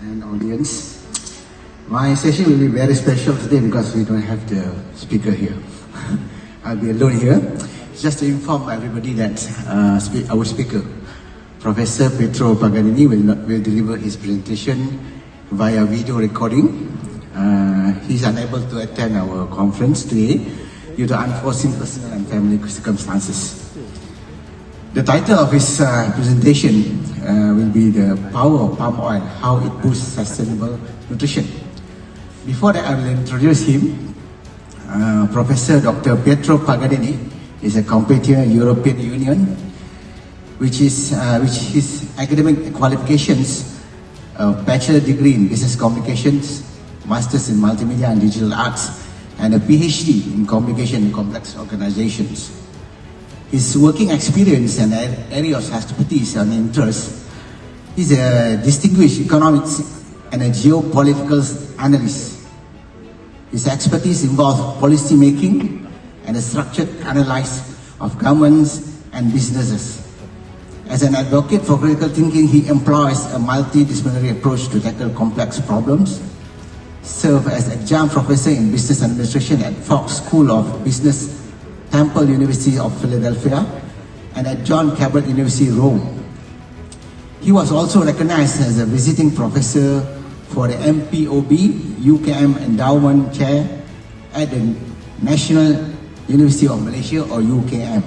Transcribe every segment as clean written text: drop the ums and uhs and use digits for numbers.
and audience. My session will be very special today because we don't have the speaker here. I'll be alone here. Just to inform everybody that our speaker, Professor Pietro Paganini, will deliver his presentation via video recording. He's unable to attend our conference today due to unforeseen personal and family circumstances. The title of his presentation will be The Power of Palm Oil, How It Boosts Sustainable Nutrition. Before that, I will introduce him. Professor Dr. Pietro Paganini is a competitor in European Union, which his academic qualifications, bachelor degree in business communications, masters in multimedia and digital arts, and a PhD in communication in complex organizations. His working experience and areas of expertise and interest. He's a distinguished economics and a geopolitical analyst. His expertise involves policy making and a structured analysis of governments and businesses. As an advocate for critical thinking, he employs a multidisciplinary approach to tackle complex problems, served as adjunct professor in business administration at Fox School of Business, Temple University of Philadelphia, and at John Cabot University, Rome. He was also recognized as a visiting professor for the MPOB UKM Endowment Chair at the National University of Malaysia, or UKM.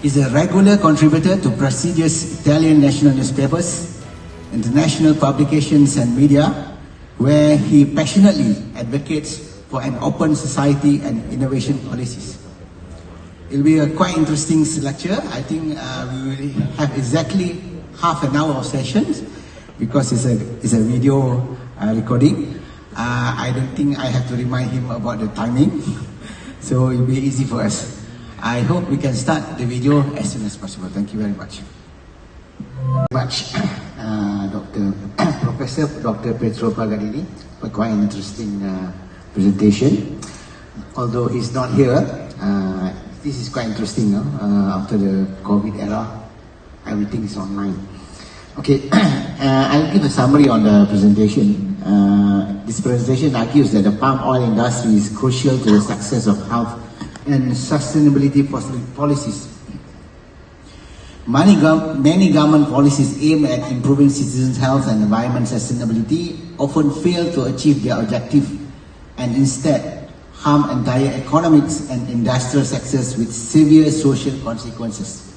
He's a regular contributor to prestigious Italian national newspapers, international publications and media, where he passionately advocates for an open society and innovation policies. It will be a quite interesting lecture. I think we will have exactly half an hour of sessions because it's a video recording. I don't think I have to remind him about the timing, so it will be easy for us. I hope we can start the video as soon as possible. Thank you very much. Professor Dr. Pietro Paganini, for quite an interesting presentation. Although he's not here, this is quite interesting. After the COVID era, everything is online. Okay, I'll give a summary on the presentation. This presentation argues that the palm oil industry is crucial to the success of health and sustainability policies. Many government policies aimed at improving citizens' health and environment sustainability often fail to achieve their objective and instead harm entire economics and industrial sectors with severe social consequences,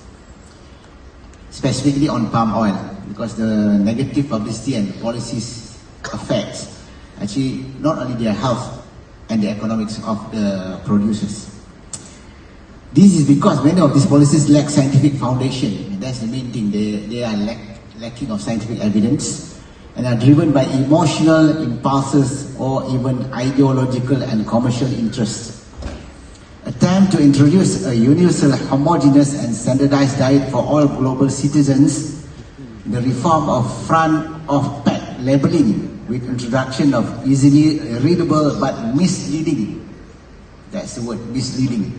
specifically on palm oil, because the negative publicity and policies affects actually not only their health and the economics of the producers. This is because many of these policies lack scientific foundation. That's the main thing. They are lacking of scientific evidence and are driven by emotional impulses or even ideological and commercial interests. Attempt to introduce a universal, homogeneous and standardized diet for all global citizens, the reform of front-of-pack labeling with introduction of easily readable but misleading, that's the word, misleading,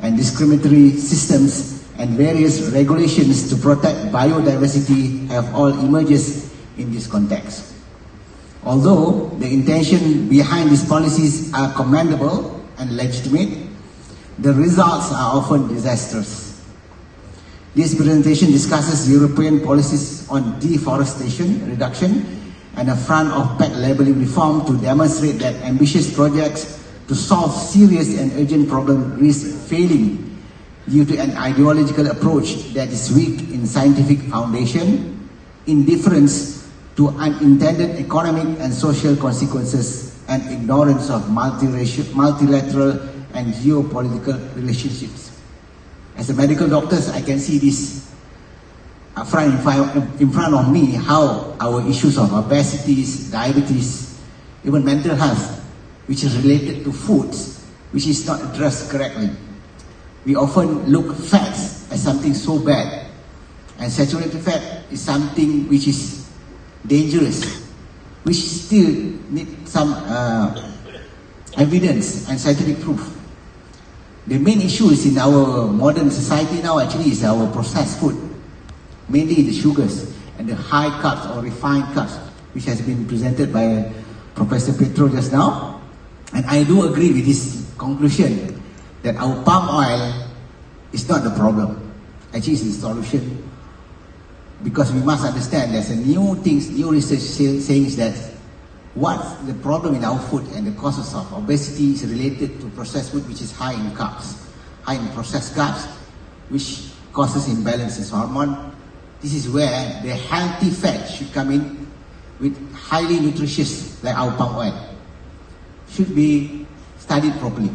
and discriminatory systems and various regulations to protect biodiversity have all emerged in this context. Although the intention behind these policies are commendable and legitimate, the results are often disastrous. This presentation discusses European policies on deforestation reduction and a front-of-pack labeling reform to demonstrate that ambitious projects to solve serious and urgent problems risk failing due to an ideological approach that is weak in scientific foundation, indifference to unintended economic and social consequences, and ignorance of multilateral and geopolitical relationships. As a medical doctor, I can see this in front of me, how our issues of obesity, diabetes, even mental health, which is related to foods, which is not addressed correctly. We often look fats as something so bad, and saturated fat is something which is dangerous, which still need some evidence and scientific proof. The main issues in our modern society now actually is our processed food, mainly the sugars and the high carbs or refined carbs. which has been presented by Professor Petro just now. And I do agree with his conclusion that our palm oil is not the problem. Actually, it's the solution. Because we must understand there's a new research saying that what's the problem in our food and the causes of obesity is related to processed food, which is high in carbs, high in processed carbs, which causes imbalances hormone. This is where the healthy fat should come in with highly nutritious, like our palm oil, should be studied properly.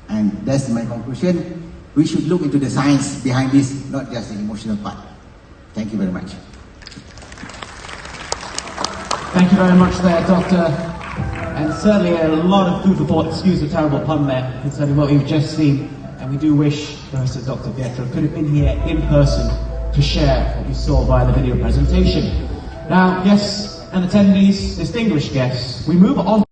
And that's my conclusion. We should look into the science behind this, not just the emotional part. Thank you very much. Thank you very much there, Doctor. And certainly a lot of food for thought, excuse the terrible pun there, concerning what we've just seen. And we do wish Professor Dr. Pietro could have been here in person to share what we saw via the video presentation. Now, guests and attendees, distinguished guests, we move on.